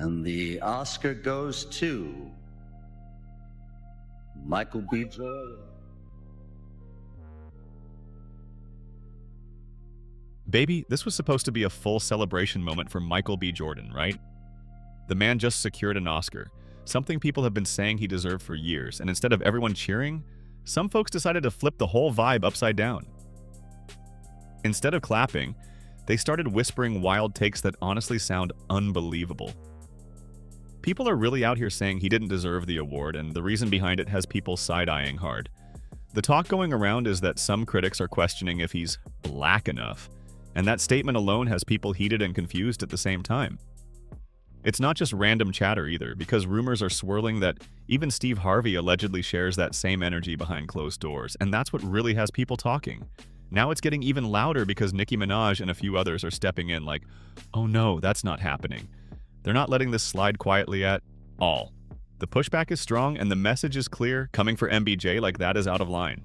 And the Oscar goes to Michael B. Jordan. Baby, this was supposed to be a full celebration moment for Michael B. Jordan, right? The man just secured an Oscar, something people have been saying he deserved for years, and instead of everyone cheering, some folks decided to flip the whole vibe upside down. Instead of clapping, they started whispering wild takes that honestly sound unbelievable. People are really out here saying he didn't deserve the award, and the reason behind it has people side-eyeing hard. The talk going around is that some critics are questioning if he's black enough, and that statement alone has people heated and confused at the same time. It's not just random chatter either, because rumors are swirling that even Steve Harvey allegedly shares that same energy behind closed doors, and that's what really has people talking. Now it's getting even louder because Nicki Minaj and a few others are stepping in like, oh no, that's not happening. They're not letting this slide quietly at all. The pushback is strong and the message is clear. Coming for MBJ like that is out of line.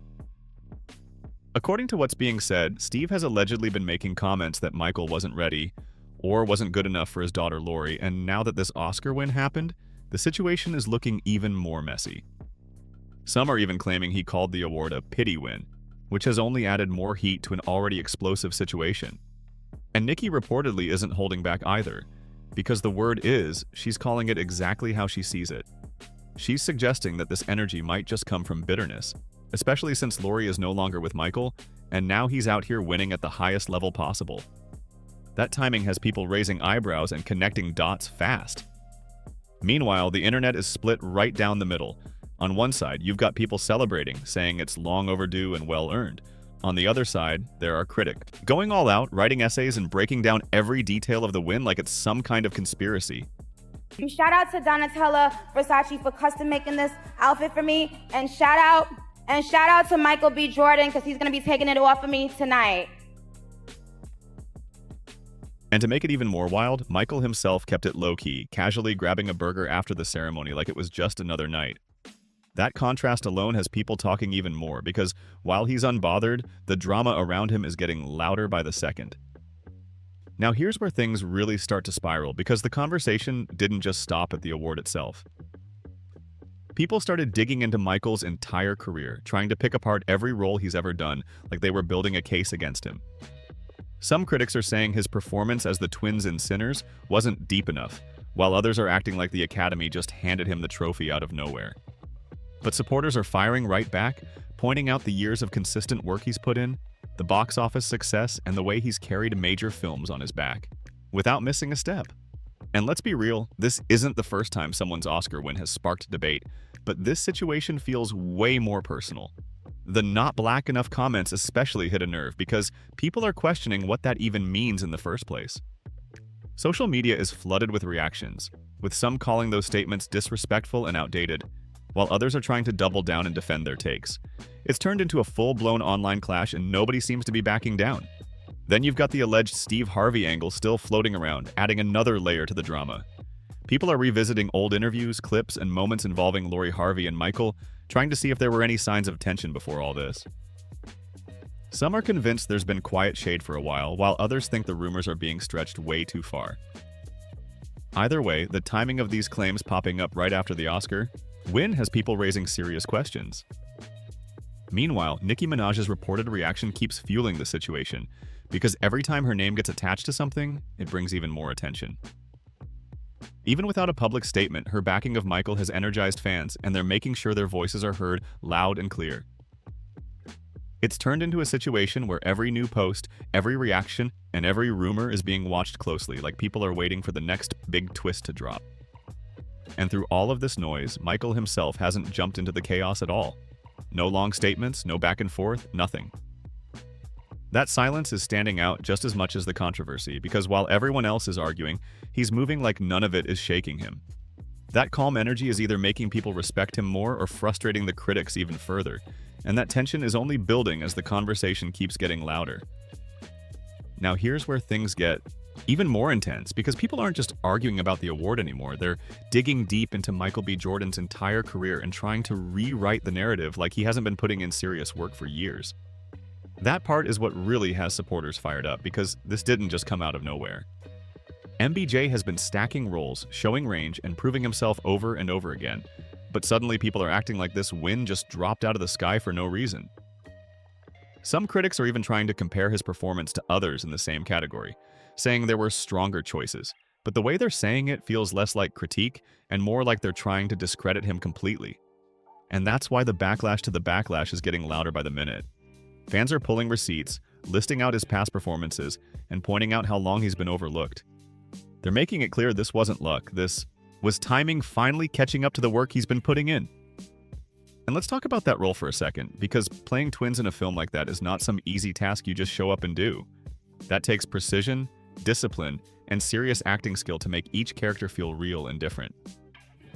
According to what's being said, Steve has allegedly been making comments that Michael wasn't ready or wasn't good enough for his daughter Lori, and now that this Oscar win happened, the situation is looking even more messy. Some are even claiming he called the award a pity win, which has only added more heat to an already explosive situation. And Nicki reportedly isn't holding back either, because the word is, she's calling it exactly how she sees it. She's suggesting that this energy might just come from bitterness, especially since Lori is no longer with Michael, and now he's out here winning at the highest level possible. That timing has people raising eyebrows and connecting dots fast. Meanwhile, the internet is split right down the middle. On one side, you've got people celebrating, saying it's long overdue and well-earned. On the other side, there are critics, going all out, writing essays and breaking down every detail of the win like it's some kind of conspiracy. Shout out to Donatella Versace for custom making this outfit for me, and shout out to Michael B. Jordan because he's gonna be taking it off of me tonight. And to make it even more wild, Michael himself kept it low-key, casually grabbing a burger after the ceremony like it was just another night. That contrast alone has people talking even more, because while he's unbothered, the drama around him is getting louder by the second. Now here's where things really start to spiral, because the conversation didn't just stop at the award itself. People started digging into Michael's entire career, trying to pick apart every role he's ever done, like they were building a case against him. Some critics are saying his performance as the twins in Sinners wasn't deep enough, while others are acting like the Academy just handed him the trophy out of nowhere. But supporters are firing right back, pointing out the years of consistent work he's put in, the box office success, and the way he's carried major films on his back, without missing a step. And let's be real, this isn't the first time someone's Oscar win has sparked debate, but this situation feels way more personal. The not black enough comments especially hit a nerve because people are questioning what that even means in the first place. Social media is flooded with reactions, with some calling those statements disrespectful and outdated, while others are trying to double down and defend their takes. It's turned into a full-blown online clash and nobody seems to be backing down. Then you've got the alleged Steve Harvey angle still floating around, adding another layer to the drama. People are revisiting old interviews, clips, and moments involving Lori Harvey and Michael, trying to see if there were any signs of tension before all this. Some are convinced there's been quiet shade for a while others think the rumors are being stretched way too far. Either way, the timing of these claims popping up right after the Oscar win has people raising serious questions. Meanwhile, Nicki Minaj's reported reaction keeps fueling the situation, because every time her name gets attached to something, it brings even more attention. Even without a public statement, her backing of Michael has energized fans, and they're making sure their voices are heard loud and clear. It's turned into a situation where every new post, every reaction, and every rumor is being watched closely, like people are waiting for the next big twist to drop. And through all of this noise, Michael himself hasn't jumped into the chaos at all. No long statements, no back and forth, nothing. That silence is standing out just as much as the controversy, because while everyone else is arguing, he's moving like none of it is shaking him. That calm energy is either making people respect him more or frustrating the critics even further, and that tension is only building as the conversation keeps getting louder. Now here's where things get even more intense, because people aren't just arguing about the award anymore, they're digging deep into Michael B. Jordan's entire career and trying to rewrite the narrative like he hasn't been putting in serious work for years. That part is what really has supporters fired up, because this didn't just come out of nowhere. MBJ has been stacking roles, showing range, and proving himself over and over again. But suddenly people are acting like this win just dropped out of the sky for no reason. Some critics are even trying to compare his performance to others in the same category, saying there were stronger choices. But the way they're saying it feels less like critique and more like they're trying to discredit him completely. And that's why the backlash to the backlash is getting louder by the minute. Fans are pulling receipts, listing out his past performances, and pointing out how long he's been overlooked. They're making it clear this wasn't luck, this was timing finally catching up to the work he's been putting in. And let's talk about that role for a second, because playing twins in a film like that is not some easy task you just show up and do. That takes precision, discipline, and serious acting skill to make each character feel real and different.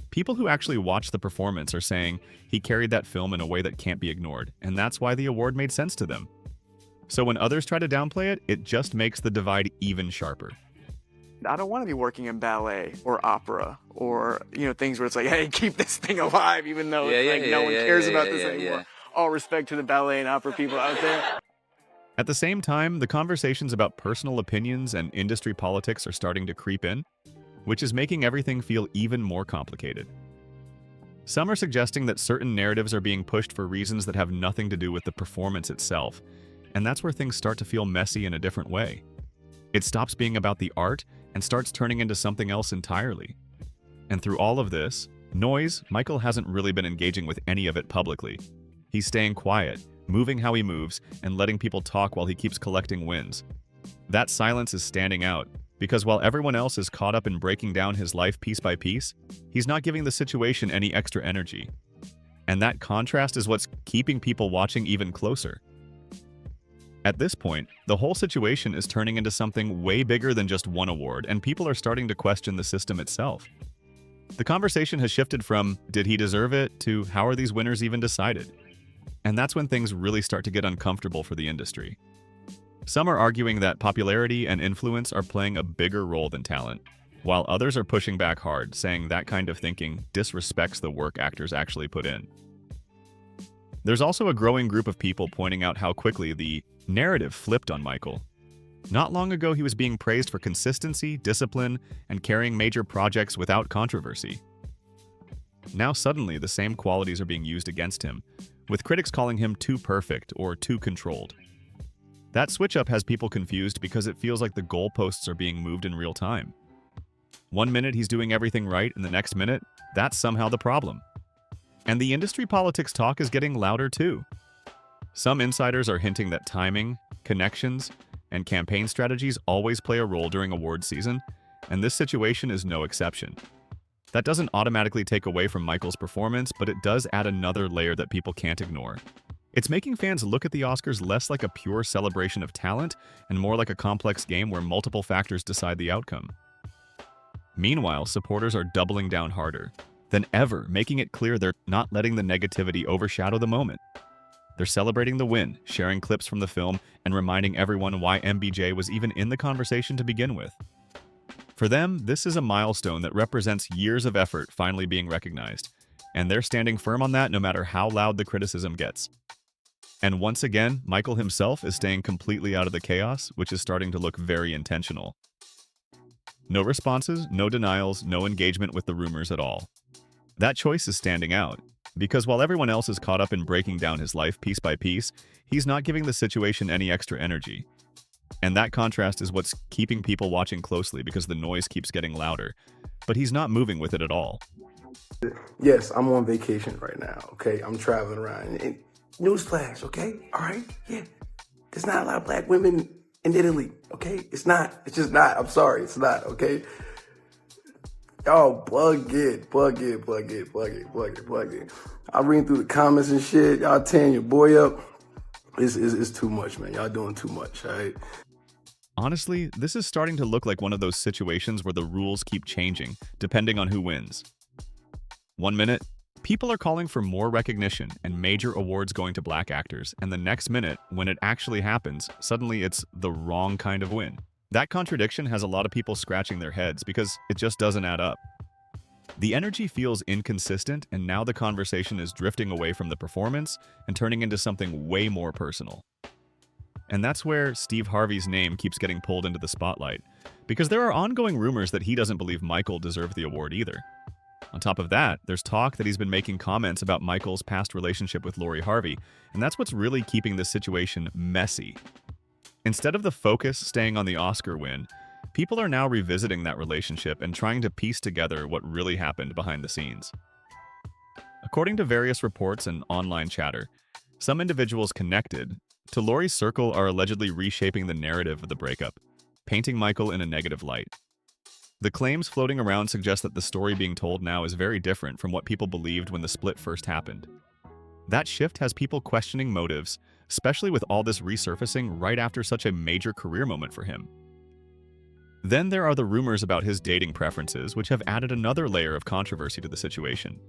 People who actually watch the performance are saying he carried that film in a way that can't be ignored, and that's why the award made sense to them. So when others try to downplay it, it just makes the divide even sharper. I don't want to be working in ballet or opera or, things where it's like, hey, keep this thing alive, even though no one cares about this anymore. All respect to the ballet and opera people out there. At the same time, the conversations about personal opinions and industry politics are starting to creep in, which is making everything feel even more complicated. Some are suggesting that certain narratives are being pushed for reasons that have nothing to do with the performance itself, and that's where things start to feel messy in a different way. It stops being about the art and starts turning into something else entirely. And through all of this noise, Michael hasn't really been engaging with any of it publicly. He's staying quiet, moving how he moves, and letting people talk while he keeps collecting wins. That silence is standing out, because while everyone else is caught up in breaking down his life piece by piece, he's not giving the situation any extra energy. And that contrast is what's keeping people watching even closer. At this point, the whole situation is turning into something way bigger than just one award, and people are starting to question the system itself. The conversation has shifted from, did he deserve it, to how are these winners even decided? And that's when things really start to get uncomfortable for the industry. Some are arguing that popularity and influence are playing a bigger role than talent, while others are pushing back hard, saying that kind of thinking disrespects the work actors actually put in. There's also a growing group of people pointing out how quickly the narrative flipped on Michael. Not long ago, he was being praised for consistency, discipline, and carrying major projects without controversy. Now suddenly, the same qualities are being used against him, with critics calling him too perfect or too controlled. That switch-up has people confused because it feels like the goalposts are being moved in real time. One minute he's doing everything right, and the next minute, that's somehow the problem. And the industry politics talk is getting louder too. Some insiders are hinting that timing, connections, and campaign strategies always play a role during award season, and this situation is no exception. That doesn't automatically take away from Michael's performance, but it does add another layer that people can't ignore. It's making fans look at the Oscars less like a pure celebration of talent and more like a complex game where multiple factors decide the outcome. Meanwhile, supporters are doubling down harder than ever, making it clear they're not letting the negativity overshadow the moment. They're celebrating the win, sharing clips from the film, and reminding everyone why MBJ was even in the conversation to begin with. For them, this is a milestone that represents years of effort finally being recognized, and they're standing firm on that no matter how loud the criticism gets. And once again, Michael himself is staying completely out of the chaos, which is starting to look very intentional. No responses, no denials, no engagement with the rumors at all. That choice is standing out, because while everyone else is caught up in breaking down his life piece by piece, he's not giving the situation any extra energy. And that contrast is what's keeping people watching closely because the noise keeps getting louder, but he's not moving with it at all. Yes, I'm on vacation right now, okay? I'm traveling around. And newsflash, okay? All right? Yeah. There's not a lot of black women in Italy, okay? It's not. It's just not. I'm sorry. It's not, okay? Y'all plug it. I read through the comments and shit. Y'all tearing your boy up. It's too much, man. Y'all doing too much, all right? Honestly, this is starting to look like one of those situations where the rules keep changing, depending on who wins. One minute, people are calling for more recognition and major awards going to black actors, and the next minute, when it actually happens, suddenly it's the wrong kind of win. That contradiction has a lot of people scratching their heads because it just doesn't add up. The energy feels inconsistent, and now the conversation is drifting away from the performance and turning into something way more personal. And that's where Steve Harvey's name keeps getting pulled into the spotlight, because there are ongoing rumors that he doesn't believe Michael deserved the award either. On top of that, there's talk that he's been making comments about Michael's past relationship with Lori Harvey, and that's what's really keeping this situation messy. Instead of the focus staying on the Oscar win, people are now revisiting that relationship and trying to piece together what really happened behind the scenes. According to various reports and online chatter, some individuals connected to Lori's circle are allegedly reshaping the narrative of the breakup, painting Michael in a negative light. The claims floating around suggest that the story being told now is very different from what people believed when the split first happened. That shift has people questioning motives, especially with all this resurfacing right after such a major career moment for him. Then there are the rumors about his dating preferences, which have added another layer of controversy to the situation.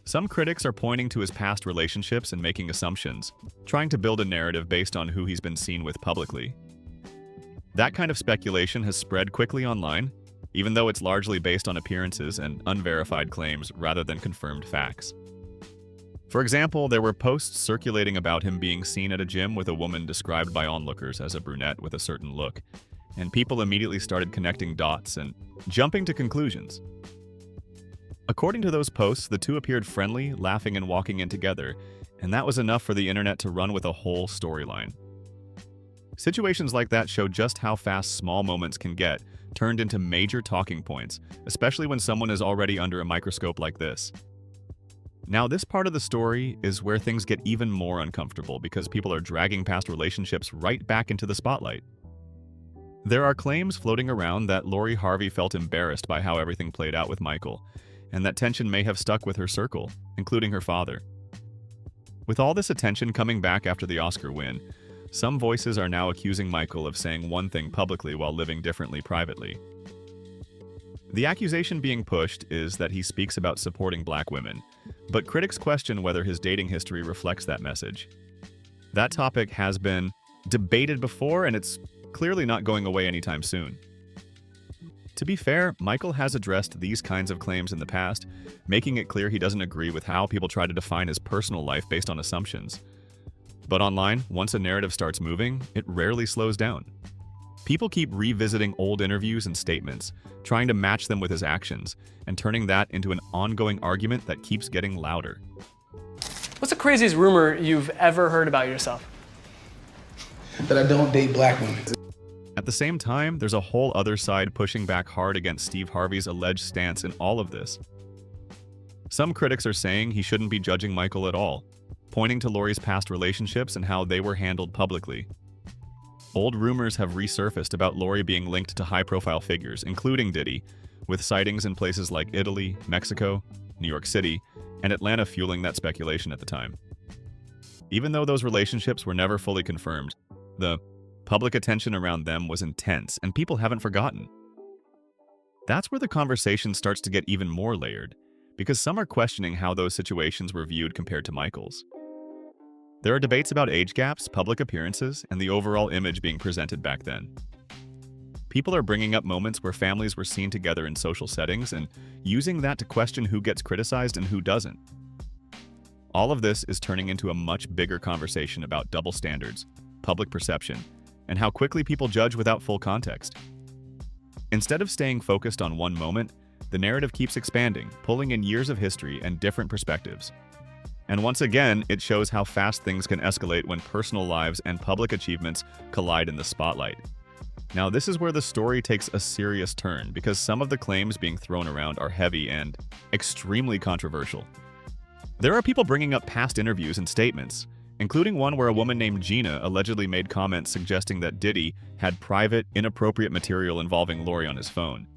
Some critics are pointing to his past relationships and making assumptions, trying to build a narrative based on who he's been seen with publicly. That kind of speculation has spread quickly online, even though it's largely based on appearances and unverified claims rather than confirmed facts. For example, there were posts circulating about him being seen at a gym with a woman described by onlookers as a brunette with a certain look, and people immediately started connecting dots and jumping to conclusions. According to those posts, the two appeared friendly, laughing and walking in together, and that was enough for the internet to run with a whole storyline. Situations like that show just how fast small moments can get turned into major talking points, especially when someone is already under a microscope like this. Now, this part of the story is where things get even more uncomfortable because people are dragging past relationships right back into the spotlight. There are claims floating around that Lori Harvey felt embarrassed by how everything played out with Michael, and that tension may have stuck with her circle, including her father. With all this attention coming back after the Oscar win, some voices are now accusing Michael of saying one thing publicly while living differently privately. The accusation being pushed is that he speaks about supporting black women, but critics question whether his dating history reflects that message. That topic has been debated before, and it's clearly not going away anytime soon. To be fair, Michael has addressed these kinds of claims in the past, making it clear he doesn't agree with how people try to define his personal life based on assumptions. But online, once a narrative starts moving, it rarely slows down. People keep revisiting old interviews and statements, trying to match them with his actions, and turning that into an ongoing argument that keeps getting louder. What's the craziest rumor you've ever heard about yourself? That I don't date black women. At the same time, there's a whole other side pushing back hard against Steve Harvey's alleged stance in all of this. Some critics are saying he shouldn't be judging Michael at all, pointing to Lori's past relationships and how they were handled publicly. Old rumors have resurfaced about Lori being linked to high-profile figures, including Diddy, with sightings in places like Italy, Mexico, New York City, and Atlanta fueling that speculation at the time. Even though those relationships were never fully confirmed, the public attention around them was intense, and people haven't forgotten. That's where the conversation starts to get even more layered, because some are questioning how those situations were viewed compared to Michael's. There are debates about age gaps, public appearances, and the overall image being presented back then. People are bringing up moments where families were seen together in social settings and using that to question who gets criticized and who doesn't. All of this is turning into a much bigger conversation about double standards, public perception, and how quickly people judge without full context. Instead of staying focused on one moment, the narrative keeps expanding, pulling in years of history and different perspectives. And once again, it shows how fast things can escalate when personal lives and public achievements collide in the spotlight. Now, this is where the story takes a serious turn, because some of the claims being thrown around are heavy and extremely controversial. There are people bringing up past interviews and statements, including one where a woman named Gina allegedly made comments suggesting that Diddy had private, inappropriate material involving Lori on his phone.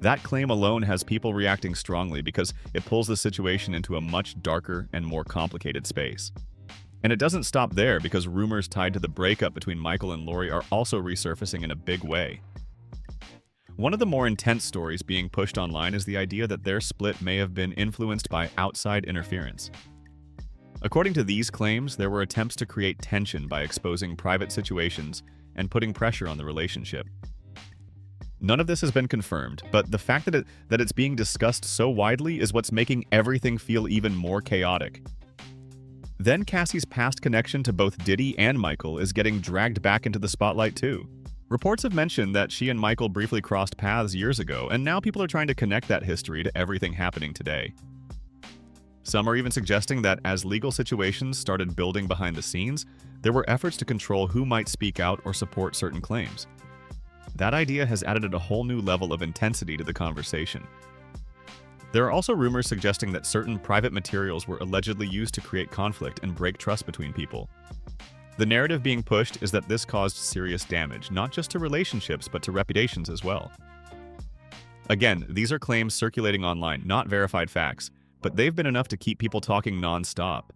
That claim alone has people reacting strongly because it pulls the situation into a much darker and more complicated space. And it doesn't stop there, because rumors tied to the breakup between Michael and Lori are also resurfacing in a big way. One of the more intense stories being pushed online is the idea that their split may have been influenced by outside interference. According to these claims, there were attempts to create tension by exposing private situations and putting pressure on the relationship. None of this has been confirmed, but the fact that it's being discussed so widely is what's making everything feel even more chaotic. Then Cassie's past connection to both Diddy and Michael is getting dragged back into the spotlight too. Reports have mentioned that she and Michael briefly crossed paths years ago, and now people are trying to connect that history to everything happening today. Some are even suggesting that as legal situations started building behind the scenes, there were efforts to control who might speak out or support certain claims. That idea has added a whole new level of intensity to the conversation. There are also rumors suggesting that certain private materials were allegedly used to create conflict and break trust between people. The narrative being pushed is that this caused serious damage, not just to relationships, but to reputations as well. Again, these are claims circulating online, not verified facts, but they've been enough to keep people talking non-stop.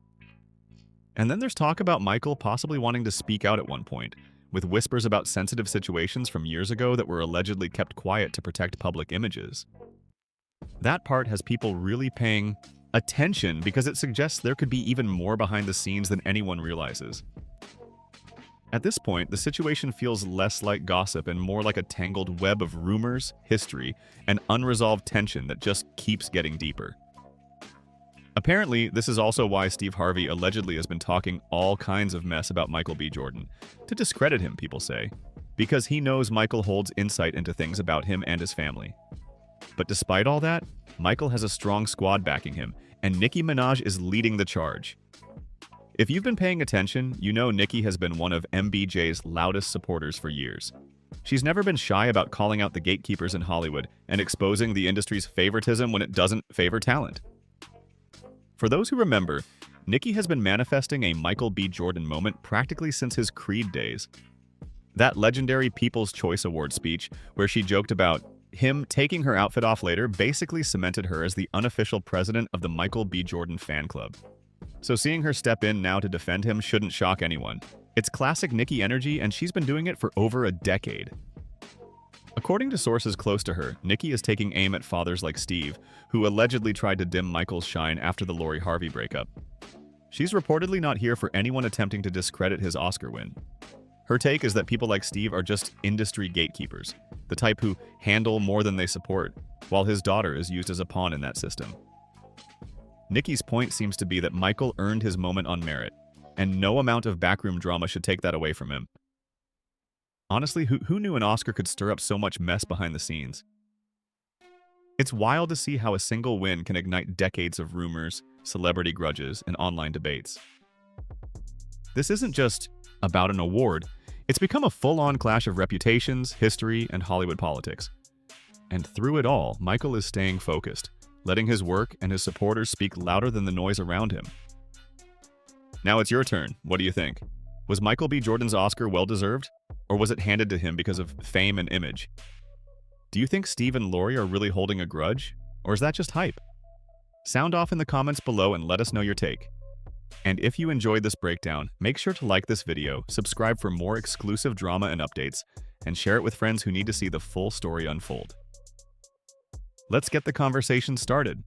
And then there's talk about Michael possibly wanting to speak out at one point, with whispers about sensitive situations from years ago that were allegedly kept quiet to protect public images. That part has people really paying attention because it suggests there could be even more behind the scenes than anyone realizes. At this point, the situation feels less like gossip and more like a tangled web of rumors, history, and unresolved tension that just keeps getting deeper. Apparently, this is also why Steve Harvey allegedly has been talking all kinds of mess about Michael B. Jordan, to discredit him, people say, because he knows Michael holds insight into things about him and his family. But despite all that, Michael has a strong squad backing him, and Nicki Minaj is leading the charge. If you've been paying attention, you know Nicki has been one of MBJ's loudest supporters for years. She's never been shy about calling out the gatekeepers in Hollywood and exposing the industry's favoritism when it doesn't favor talent. For those who remember, Nicki has been manifesting a Michael B. Jordan moment practically since his Creed days. That legendary People's Choice Award speech, where she joked about him taking her outfit off later, basically cemented her as the unofficial president of the Michael B. Jordan fan club. So seeing her step in now to defend him shouldn't shock anyone. It's classic Nicki energy, and she's been doing it for over a decade. According to sources close to her, Nicki is taking aim at fathers like Steve, who allegedly tried to dim Michael's shine after the Lori Harvey breakup. She's reportedly not here for anyone attempting to discredit his Oscar win. Her take is that people like Steve are just industry gatekeepers, the type who handle more than they support, while his daughter is used as a pawn in that system. Nicki's point seems to be that Michael earned his moment on merit, and no amount of backroom drama should take that away from him. Honestly, who knew an Oscar could stir up so much mess behind the scenes? It's wild to see how a single win can ignite decades of rumors, celebrity grudges, and online debates. This isn't just about an award. It's become a full-on clash of reputations, history, and Hollywood politics. And through it all, Michael is staying focused, letting his work and his supporters speak louder than the noise around him. Now it's your turn. What do you think? Was Michael B. Jordan's Oscar well-deserved? Or was it handed to him because of fame and image? Do you think Steve and Lori are really holding a grudge? Or is that just hype? Sound off in the comments below and let us know your take. And if you enjoyed this breakdown, make sure to like this video, subscribe for more exclusive drama and updates, and share it with friends who need to see the full story unfold. Let's get the conversation started.